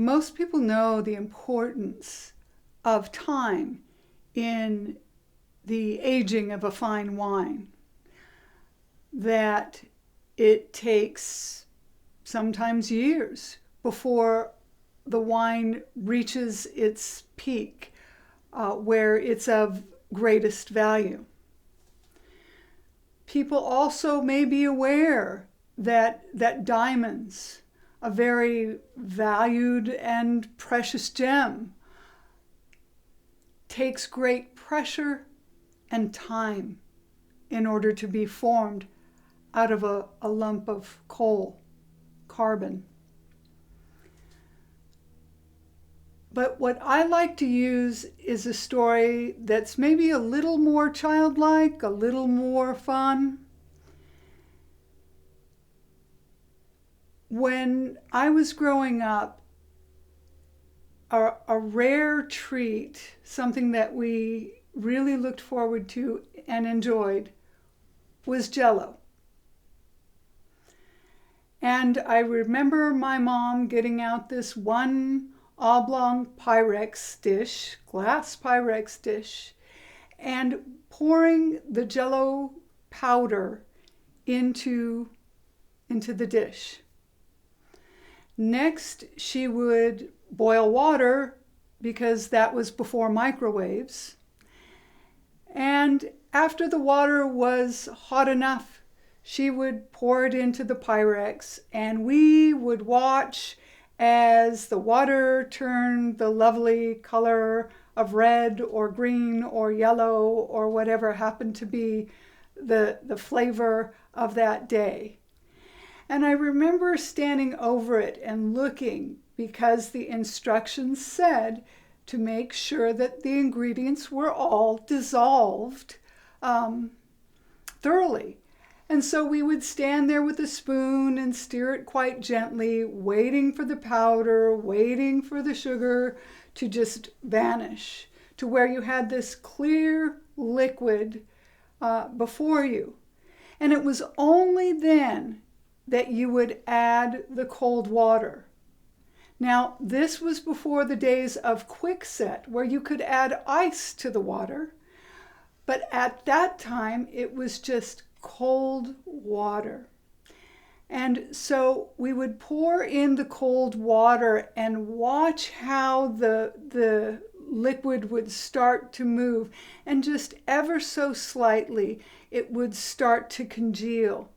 Most people know the importance of time in the aging of a fine wine, that it takes sometimes years before the wine reaches its peak, where it's of greatest value. People also may be aware that diamonds, a very valued and precious gem, takes great pressure and time in order to be formed out of a lump of coal, carbon. But what I like to use is a story that's maybe a little more childlike, a little more fun. When I was growing up, a rare treat, something that we really looked forward to and enjoyed, was Jell-O. And I remember my mom getting out this one oblong Pyrex dish, glass Pyrex dish, and pouring the Jell-O powder into the dish. Next, she would boil water, because that was before microwaves. And after the water was hot enough, she would pour it into the Pyrex, and we would watch as the water turned the lovely color of red or green or yellow or whatever happened to be the flavor of that day. And I remember standing over it and looking, because the instructions said to make sure that the ingredients were all dissolved thoroughly. And so we would stand there with a spoon and stir it quite gently, waiting for the powder, waiting for the sugar to just vanish, to where you had this clear liquid before you. And it was only then that you would add the cold water. Now, this was before the days of Kwikset, where you could add ice to the water. But at that time, it was just cold water. And so we would pour in the cold water and watch how the liquid would start to move, and just ever so slightly it would start to congeal.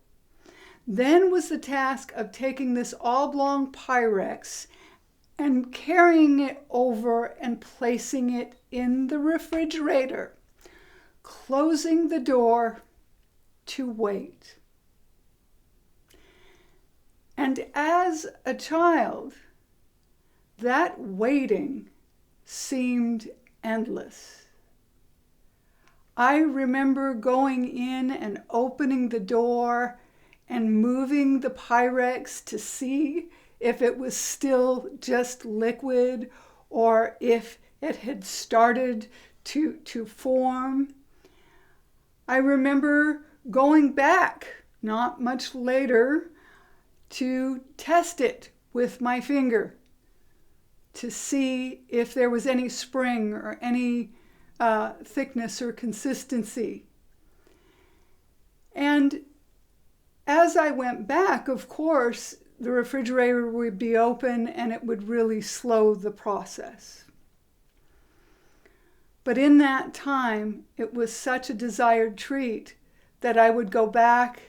Then was the task of taking this oblong Pyrex and carrying it over and placing it in the refrigerator, closing the door to wait. And as a child, that waiting seemed endless. I remember going in and opening the door and moving the Pyrex to see if it was still just liquid or if it had started to form. I remember going back, not much later, to test it with my finger to see if there was any spring or any thickness or consistency. And as I went back, of course, the refrigerator would be open and it would really slow the process. But in that time, it was such a desired treat that I would go back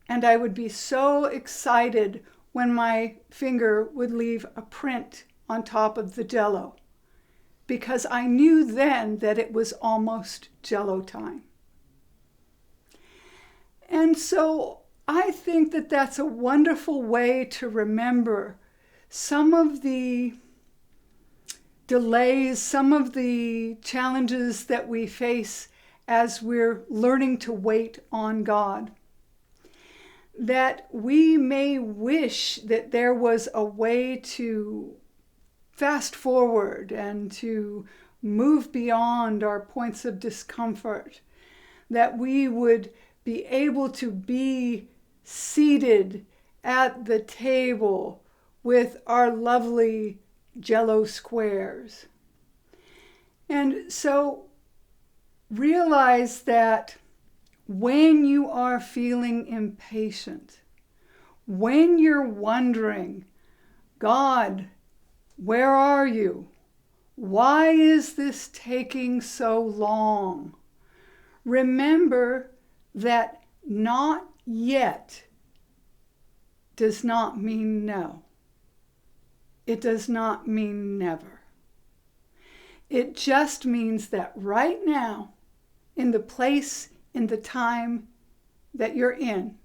and I would be so excited when my finger would leave a print on top of the Jell-O, because I knew then that it was almost Jell-O time. And so I think that that's a wonderful way to remember some of the delays, some of the challenges that we face as we're learning to wait on God. That we may wish that there was a way to fast forward and to move beyond our points of discomfort, that we would be able to be seated at the table with our lovely Jello squares. And so realize that when you are feeling impatient, when you're wondering, God, where are you? Why is this taking so long? Remember that not yet does not mean no. It does not mean never. It just means that right now, in the place, in the time that you're in,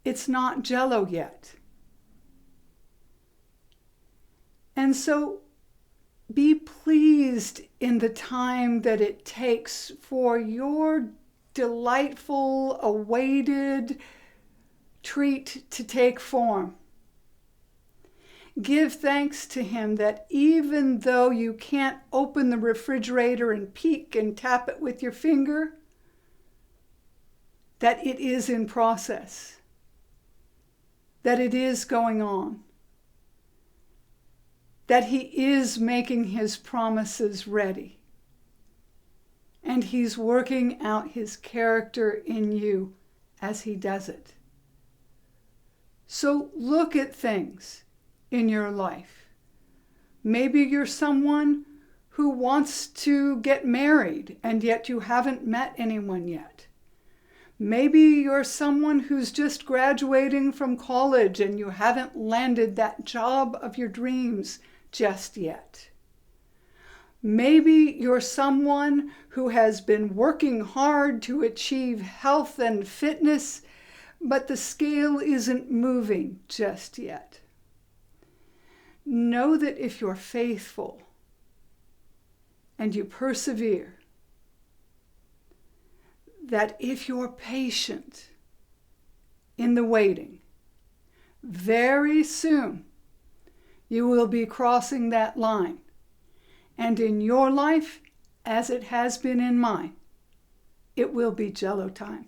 it's not Jello yet. And so be pleased in the time that it takes for your delightful, awaited treat to take form. Give thanks to Him that even though you can't open the refrigerator and peek and tap it with your finger, that it is in process, that it is going on, that He is making His promises ready, and He's working out His character in you as He does it. So look at things in your life. Maybe you're someone who wants to get married and yet you haven't met anyone yet. Maybe you're someone who's just graduating from college and you haven't landed that job of your dreams just yet. Maybe you're someone who has been working hard to achieve health and fitness, but the scale isn't moving just yet. Know that if you're faithful and you persevere, that if you're patient in the waiting, very soon you will be crossing that line. And in your life, as it has been in mine, it will be Jello time.